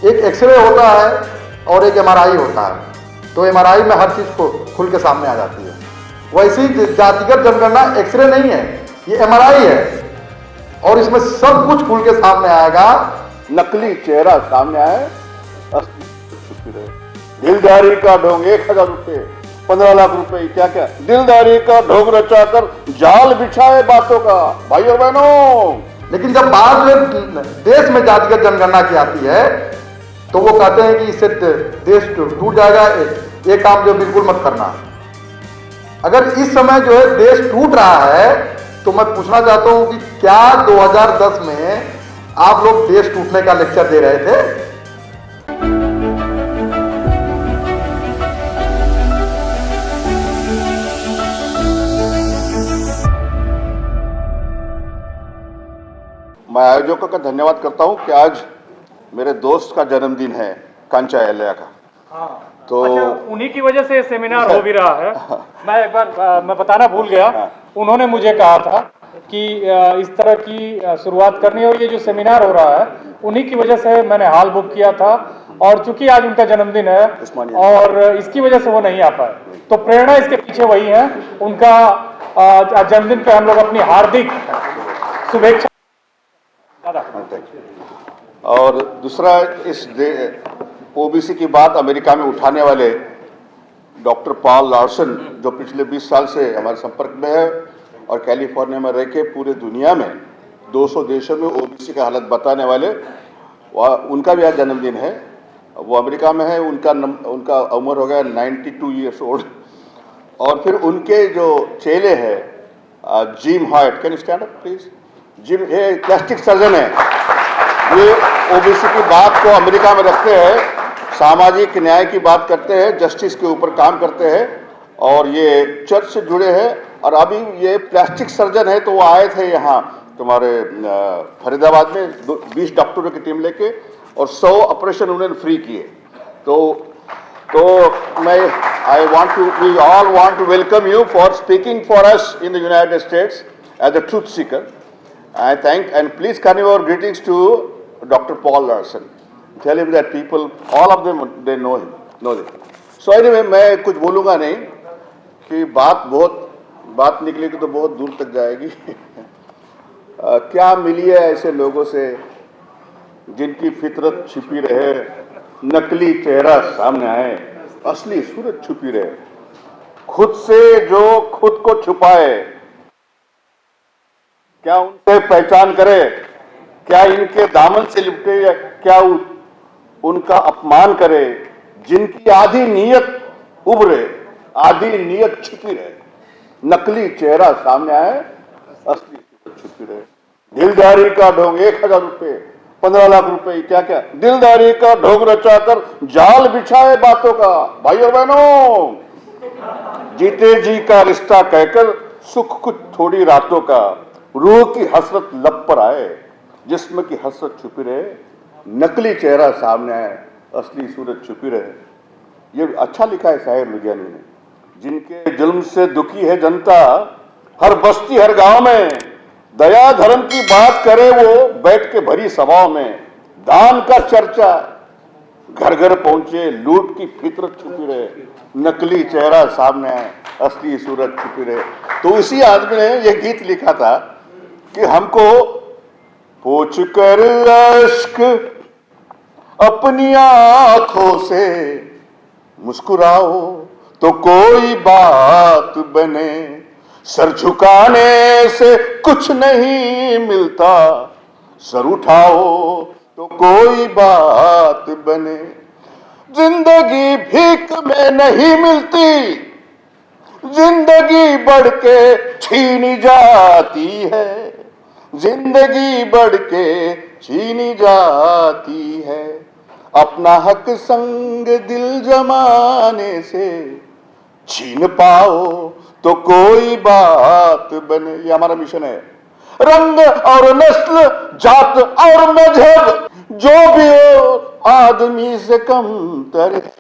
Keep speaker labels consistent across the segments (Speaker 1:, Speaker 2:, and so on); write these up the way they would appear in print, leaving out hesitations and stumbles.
Speaker 1: एक एक्सरे होता है और एक एमआरआई होता है। तो एमआरआई में हर चीज़ को खुल के सामने आ जाती है। वैसी जातिगत जनगणना एक्सरे नहीं है, ये एमआरआई है और इसमें सब कुछ खुल के सामने आएगा।
Speaker 2: नकली चेहरा सामने आए, असली दिलदारी का ढोंग 1000 रुपए, 15 लाख रुपए, क्या क्या दिलदारी का ढोंग रचाकर जाल बिछाए बातों का। भाई और बहनों,
Speaker 1: लेकिन जब बाद में देश में जातिगत जनगणना की आती है तो वो कहते हैं कि इससे देश टूट जाएगा, ये काम जो बिल्कुल मत करना। अगर इस समय जो है देश टूट रहा है तो मैं पूछना चाहता हूं कि क्या 2010 में आप लोग देश टूटने का लेक्चर दे रहे थे?
Speaker 2: मैं आयोजकों का धन्यवाद करता हूं कि आज मेरे दोस्त का जन्मदिन है, कांचा एलिया का।
Speaker 3: हाँ,
Speaker 2: तो
Speaker 3: अच्छा, उन्हीं की वजह से सेमिनार हो भी रहा है। मैं एक बार मैं बताना भूल गया, उन्होंने मुझे कहा था कि इस तरह की शुरुआत करनी है और ये जो सेमिनार हो रहा है उन्हीं की वजह से मैंने हॉल बुक किया था। और चूंकि आज उनका जन्मदिन है और इसकी वजह से वो नहीं आ पाए, तो प्रेरणा इसके पीछे वही है। उनका जन्मदिन पे हम लोग अपनी हार्दिक शुभेच्छा।
Speaker 2: और दूसरा, इस ओबीसी की बात अमेरिका में उठाने वाले डॉक्टर पॉल लार्सन, जो पिछले 20 साल से हमारे संपर्क में है और कैलिफोर्निया में रह के पूरे दुनिया में 200 देशों में ओबीसी का हालत बताने वाले, उनका भी आज जन्मदिन है। वो अमेरिका में है, उनका उम्र हो गया 92 ईयर्स ओल्ड। और फिर उनके जो चेले हैं Jim Hoyt, can you stand up please? Jim, ये प्लास्टिक सर्जन है, ये ओबीसी की बात को अमेरिका में रखते हैं, सामाजिक न्याय की बात करते हैं, जस्टिस के ऊपर काम करते हैं और ये चर्च से जुड़े हैं। और अभी ये प्लास्टिक सर्जन है, तो वो आए थे यहाँ तुम्हारे फरीदाबाद में 20 डॉक्टरों की टीम लेके और 100 ऑपरेशन उन्होंने फ्री किए। तो मैं we all want to welcome you for speaking for us in the United States as a truth seeker. I thank and please convey our greetings to Dr. Paul Larson. Tell him that people, all of them, they know him. So anyway, मैं कुछ बोलूँगा नहीं कि बात निकलेगी तो बहुत दूर तक जाएगी। क्या मिली है ऐसे लोगों से जिनकी फितरत छिपी रहे, नकली चेहरा सामने आए, असली सूरत छुपी रहे, खुद से जो खुद को छुपाए, क्या उनसे पहचान करे, क्या इनके दामन से लिपटे या क्या उनका अपमान करे, जिनकी आधी नीयत उभरे, आधी नीयत छिपी रहे, नकली चेहरा सामने आए, असली छुपी रहे। दिलदारी का ढोंग 1000 रुपए, 15 लाख रुपए, क्या क्या दिलदारी का ढोंग रचाकर जाल बिछाए बातों का। भाई और बहनों, जीते जी का रिश्ता कहकर सुख कुछ थोड़ी रातों का, रूह की हसरत लब पर आए, जिस्म की हसरत छुपी रहे, नकली चेहरा सामने आए, असली सूरत छुपी रहे। ये अच्छा लिखा है शायर लुधियानी ने। जिनके जुल्म से दुखी है जनता, हर बस्ती हर गांव में, दया धर्म की बात करे वो बैठ के भरी सभाओं में, दान का चर्चा घर घर पहुंचे, लूट की फितरत छुपी रहे, नकली चेहरा सामने आए, असली सूरत छुपी रहे। तो इसी आदमी ने यह गीत लिखा था कि हमको पोंछ कर अश्क अपनी आंखों से मुस्कुराओ तो कोई बात बने, सर झुकाने से कुछ नहीं मिलता, सर उठाओ तो कोई बात बने। जिंदगी भीख में नहीं मिलती, जिंदगी बढ़ के छीनी जाती है, जिंदगी बढ़ के छीनी जाती है, अपना हक संग दिल जमाने से छीन पाओ तो कोई बात बने। ये हमारा मिशन है। रंग और नस्ल, जात और मजहब जो भी हो आदमी से कम तर है,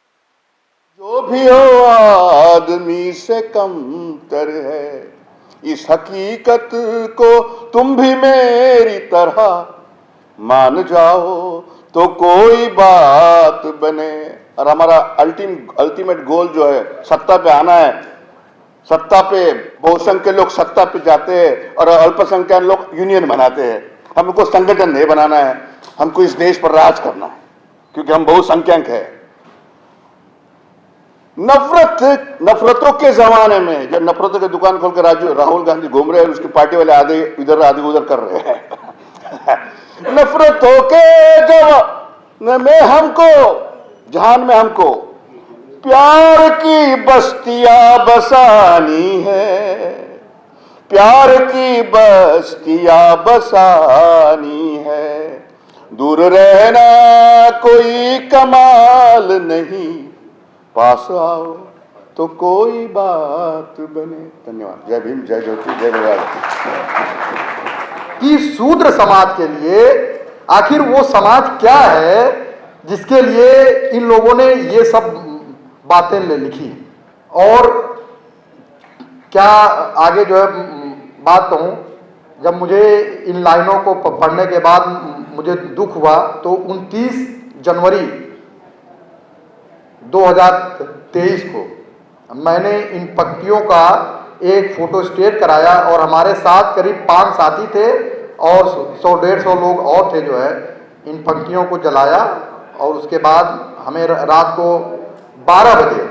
Speaker 2: जो भी हो आदमी से कम तर है। इस हकीकत को तुम भी मेरी तरह मान जाओ तो कोई बात बने। और हमारा अल्टीमेट गोल जो है सत्ता पे आना है। सत्ता पे बहुसंख्यक लोग सत्ता पे जाते हैं और अल्पसंख्यक लोग यूनियन बनाते हैं। हमको संगठन नहीं बनाना है, हमको इस देश पर राज करना है, क्योंकि हम बहुसंख्यक हैं। नफरतों के जमाने में जब नफरतों की दुकान खोल कर राहुल गांधी घूम रहे हैं, उसकी पार्टी वाले आधे इधर आधे उधर कर रहे हैं। नफरतों के जमाने में हमको, जहान में हमको प्यार की बस्तियां बसानी है, प्यार की बस्तियां बसानी है। दूर रहना कोई कमाल नहीं, पास आओ तो कोई बात बने। धन्यवाद। जय भीम, जय ज्योति, जय बंगाल।
Speaker 1: कि शूद्र समाज के लिए आखिर वो समाज क्या है जिसके लिए इन लोगों ने ये सब बातें लिखी। और क्या आगे जो है बात कहूँ, जब मुझे इन लाइनों को पढ़ने के बाद मुझे दुख हुआ, तो 29 जनवरी 2023 को मैंने इन पंक्तियों का एक फोटो स्टेट कराया और हमारे साथ करीब 5 साथी थे और 100-150 लोग और थे, जो है इन पंक्तियों को जलाया। और उसके बाद हमें रात को 12 बजे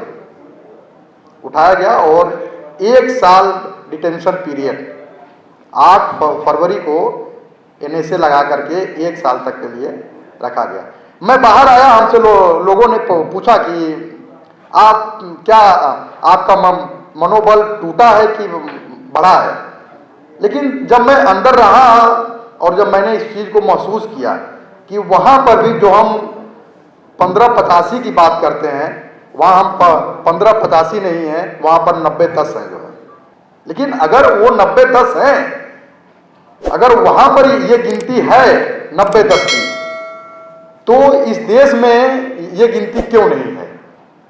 Speaker 1: उठाया गया और 1 साल डिटेंशन पीरियड 8 फरवरी को NSA लगा करके 1 साल तक के लिए रखा गया। मैं बाहर आया, हमसे लोगों ने पूछा कि आप क्या, आपका मनोबल टूटा है कि बढ़ा है। लेकिन जब मैं अंदर रहा और जब मैंने इस चीज़ को महसूस किया कि वहाँ पर भी जो हम 1585 की बात करते हैं, वहाँ हम 1585 नहीं है, वहाँ पर 90-10 है जो है। लेकिन अगर वो 90-10 है, अगर वहाँ पर ये गिनती है 90-10 की, तो इस देश में ये गिनती क्यों नहीं है।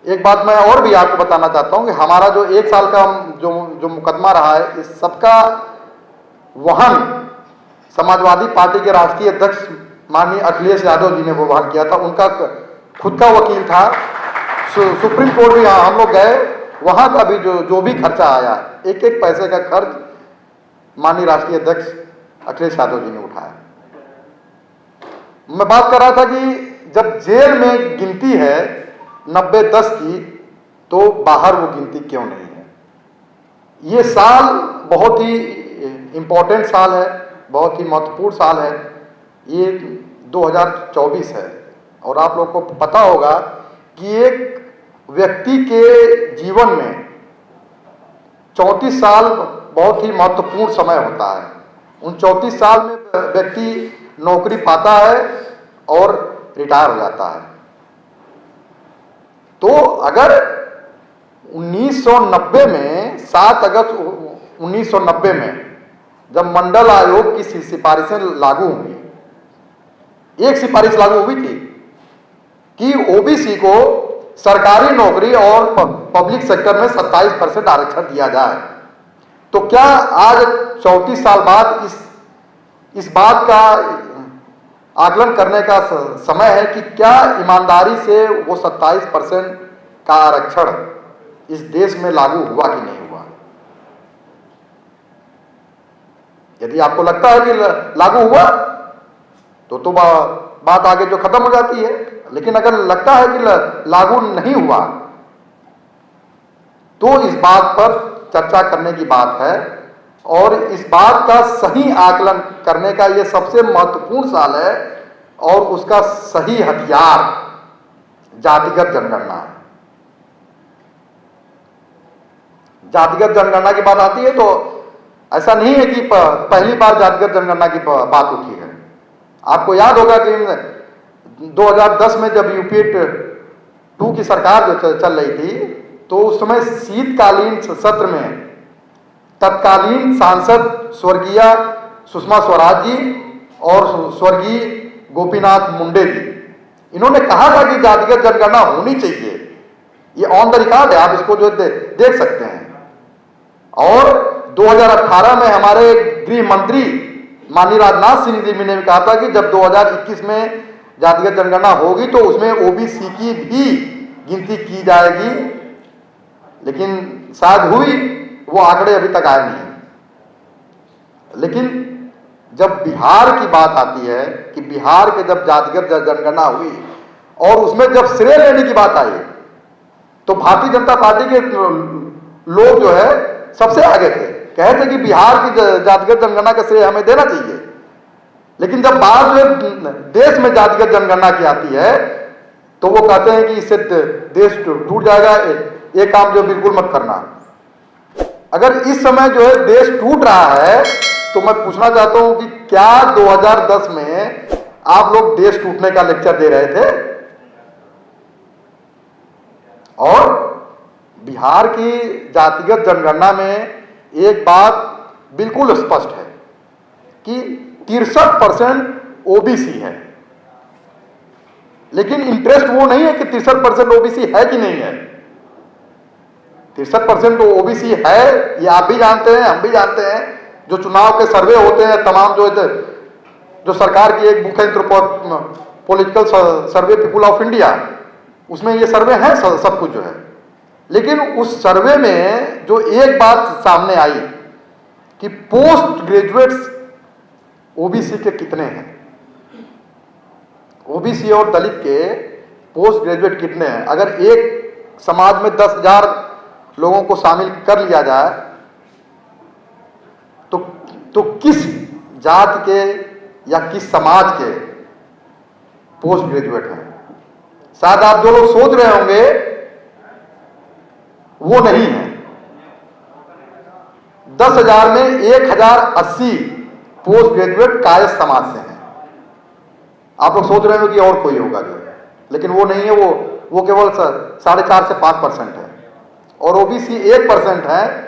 Speaker 1: एक बात मैं और भी आपको बताना चाहता हूँ कि हमारा जो 1 साल का जो मुकदमा रहा है, इस सबका वहन समाजवादी पार्टी के राष्ट्रीय अध्यक्ष माननीय अखिलेश यादव जी ने वो वहन किया था। उनका खुद का वकील था। सुप्रीम कोर्ट भी हम लोग गए, वहाँ का भी जो भी खर्चा आया, एक पैसे का खर्च माननीय राष्ट्रीय अध्यक्ष अखिलेश यादव जी ने उठाया। मैं बात कर रहा था कि जब जेल में गिनती है 90-10 की, तो बाहर वो गिनती क्यों नहीं है। ये साल बहुत ही इम्पोर्टेंट साल है, बहुत ही महत्वपूर्ण साल है। ये 2024 है और आप लोग को पता होगा कि एक व्यक्ति के जीवन में 34 साल बहुत ही महत्वपूर्ण समय होता है। उन 34 साल में व्यक्ति नौकरी पाता है और रिटायर हो जाता है। तो अगर 1990 में 7 अगस्त 1990 में जब मंडल आयोग की सिफारिशें लागू हुई, एक सिफारिश लागू हुई थी कि ओबीसी को सरकारी नौकरी और पब्लिक सेक्टर में 27% आरक्षण दिया जाए। तो क्या आज 34 साल बाद इस बात का आकलन करने का समय है कि क्या ईमानदारी से वो 27% का आरक्षण इस देश में लागू हुआ कि नहीं हुआ। यदि आपको लगता है कि लागू हुआ तो बात आगे जो खत्म हो जाती है। लेकिन अगर लगता है कि लागू नहीं हुआ, तो इस बात पर चर्चा करने की बात है और इस बात का सही आकलन करने का ये सबसे महत्वपूर्ण साल है और उसका सही हथियार जातिगत जनगणना है। जातिगत जनगणना की बात आती है तो ऐसा नहीं है कि पहली बार जातिगत जनगणना की बात उठी है। आपको याद होगा कि 2010 में जब यूपीए 2 की सरकार जो चल रही थी, तो उस समय शीतकालीन सत्र में तत्कालीन सांसद स्वर्गीय सुषमा स्वराज जी और स्वर्गीय गोपीनाथ मुंडे जी, इन्होंने कहा था कि जातिगत जनगणना होनी चाहिए। ये ऑन द रिकॉर्ड है, आप इसको जो देख सकते हैं। और 2018 में हमारे गृह मंत्री माननीय राजनाथ सिंह जी ने कहा था कि जब 2021 में जातिगत जनगणना होगी तो उसमें ओबीसी की भी गिनती की जाएगी, लेकिन शायद हुई, वो आंकड़े अभी तक आए नहीं। लेकिन जब बिहार की बात आती है कि बिहार के जब जातिगत जनगणना हुई और उसमें जब श्रेय लेने की बात आई तो भारतीय जनता पार्टी के लोग जो है सबसे आगे थे, कहते कि बिहार की जातिगत जनगणना का श्रेय हमें देना चाहिए। लेकिन जब बात जो है देश में जातिगत जनगणना की आती है तो वो कहते हैं कि इससे देश टूट जाएगा, ये काम जो बिल्कुल मत करना। अगर इस समय जो है देश टूट रहा है तो मैं पूछना चाहता हूं कि क्या 2010 में आप लोग देश टूटने का लेक्चर दे रहे थे? और बिहार की जातिगत जनगणना में एक बात बिल्कुल स्पष्ट है कि 63% ओबीसी है, लेकिन इंटरेस्ट वो नहीं है कि 63% ओबीसी है कि नहीं है। 63% तो ओबीसी है, ये आप भी जानते हैं, हम भी जानते हैं। जो चुनाव के सर्वे होते हैं तमाम जो सरकार की एक बुक है political survey people of India, उसमें ये सर्वे है सब कुछ जो है। लेकिन उस सर्वे में जो एक बात सामने आई कि पोस्ट ग्रेजुएट्स ओबीसी के कितने हैं, ओबीसी और दलित के पोस्ट ग्रेजुएट कितने हैं। अगर एक समाज में 10,000 लोगों को शामिल कर लिया जाए तो किस जात के या किस समाज के पोस्ट ग्रेजुएट हैं? शायद आप जो लोग सोच रहे होंगे वो नहीं है। 10,000 में 1,080 पोस्ट ग्रेजुएट कायस्थ समाज से हैं। आप लोग सोच रहे हो कि और कोई होगा जो, लेकिन वो नहीं है। वो केवल 4.5 से 5% है और ओबीसी 1% है।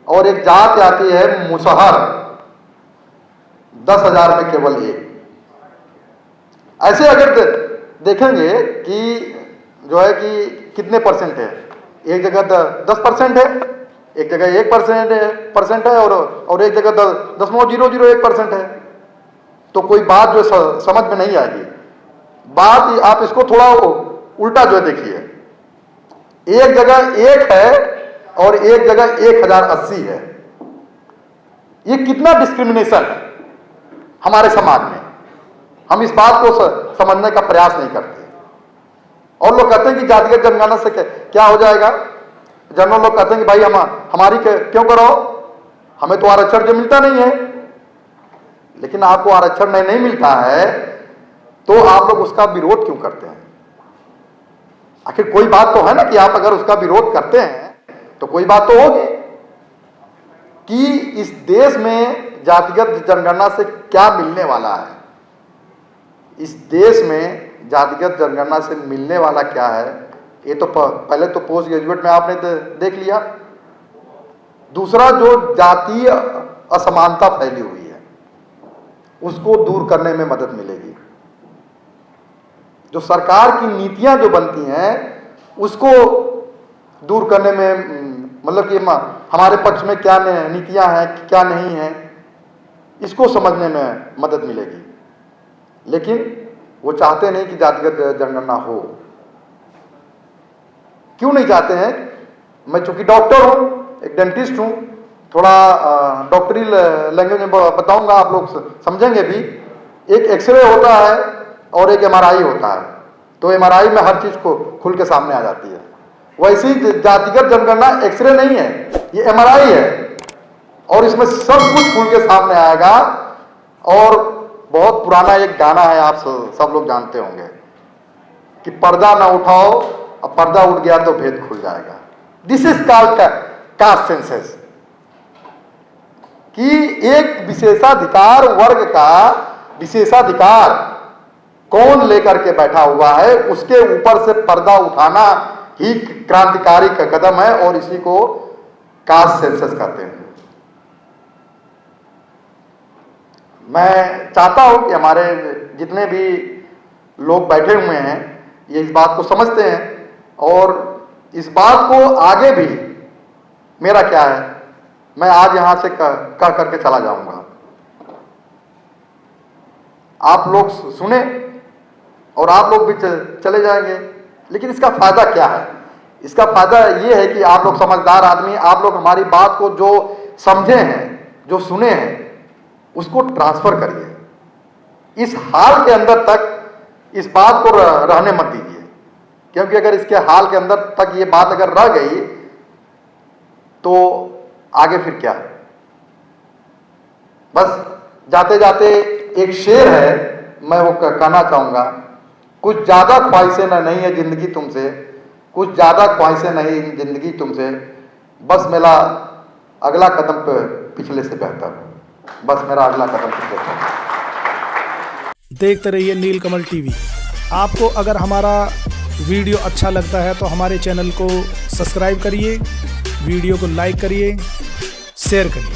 Speaker 1: और एक जात आती है मुसहर, 10,000 में केवल 1। ऐसे अगर देखेंगे कि जो है कि कितने परसेंट है, एक जगह 10% है, एक जगह 1% है और एक जगह 0.001% है, तो कोई बात जो समझ में नहीं आएगी। बात आप इसको थोड़ा उल्टा जो है देखिए, एक जगह 1 है और एक जगह 1,080 है। ये कितना डिस्क्रिमिनेशन है हमारे समाज में। हम इस बात को समझने का प्रयास नहीं करते। और लोग कहते हैं कि जातिगत जनगणना से क्या हो जाएगा। जनरल लोग कहते हैं कि भाई हमारी क्यों कराओ, हमें तो आरक्षण जो मिलता नहीं है। लेकिन आपको आरक्षण नहीं मिलता है तो आप लोग उसका विरोध क्यों करते हैं? आखिर कोई बात तो है ना कि आप अगर उसका विरोध करते हैं तो कोई बात तो होगी कि इस देश में जातिगत जनगणना से क्या मिलने वाला है। इस देश में जातिगत जनगणना से मिलने वाला क्या है, ये तो पहले तो पोस्ट ग्रेजुएट में आपने देख लिया। दूसरा, जो जातीय असमानता फैली हुई है उसको दूर करने में मदद मिलेगी। जो सरकार की नीतियां जो बनती हैं उसको दूर करने में, मतलब कि हमारे पक्ष में क्या नीतियां हैं क्या नहीं हैं, इसको समझने में मदद मिलेगी। लेकिन वो चाहते नहीं कि जातिगत जनगणना हो। क्यों नहीं चाहते हैं? मैं चूंकि डॉक्टर हूं, एक डेंटिस्ट हूं, थोड़ा डॉक्टरी लैंग्वेज में बताऊंगा, आप लोग समझेंगे भी। एक एक्सरे होता है और एक एमआरआई होता है, तो एमआरआई में हर चीज को खुल के सामने आ जाती है। वैसे ही जातिगत जनगणना एक्सरे नहीं है, ये एमआरआई है और इसमें सब कुछ खुल के सामने आएगा। और बहुत पुराना एक गाना है, आप सब लोग जानते होंगे कि पर्दा ना उठाओ, अब पर्दा उठ गया तो भेद खुल जाएगा। This is called caste census, कि एक विशेषाधिकार वर्ग का विशेषाधिकार कौन लेकर के बैठा हुआ है, उसके ऊपर से पर्दा उठाना ही क्रांतिकारी का कदम है और इसी को कास्ट सेंसस कहते हैं। मैं चाहता हूं कि हमारे जितने भी लोग बैठे हुए हैं ये इस बात को समझते हैं और इस बात को आगे भी, मेरा क्या है, मैं आज यहां से कह करके चला जाऊंगा। आप लोग सुने और आप लोग भी चले जाएंगे। लेकिन इसका फायदा क्या है? इसका फायदा ये है कि आप लोग समझदार आदमी, आप लोग हमारी बात को जो समझे हैं, जो सुने हैं, उसको ट्रांसफर करिए। इस हाल के अंदर तक इस बात को रहने मत दीजिए, क्योंकि अगर इसके हाल के अंदर तक ये बात अगर रह गई तो आगे फिर क्या? बस जाते जाते एक शेर है, मैं वो कहना चाहूंगा, कुछ ज्यादा ख्वाहिशें नहीं है जिंदगी तुमसे, कुछ ज्यादा ख्वाहिशें नहीं जिंदगी तुमसे, बस मेरा अगला कदम पिछले से बेहतर, बस मेरा अगला कदम पिछले से बेहतर।
Speaker 4: देखते रहिए नीलकमल टीवी। आपको अगर हमारा वीडियो अच्छा लगता है तो हमारे चैनल को सब्सक्राइब करिए, वीडियो को लाइक करिए, शेयर करिए।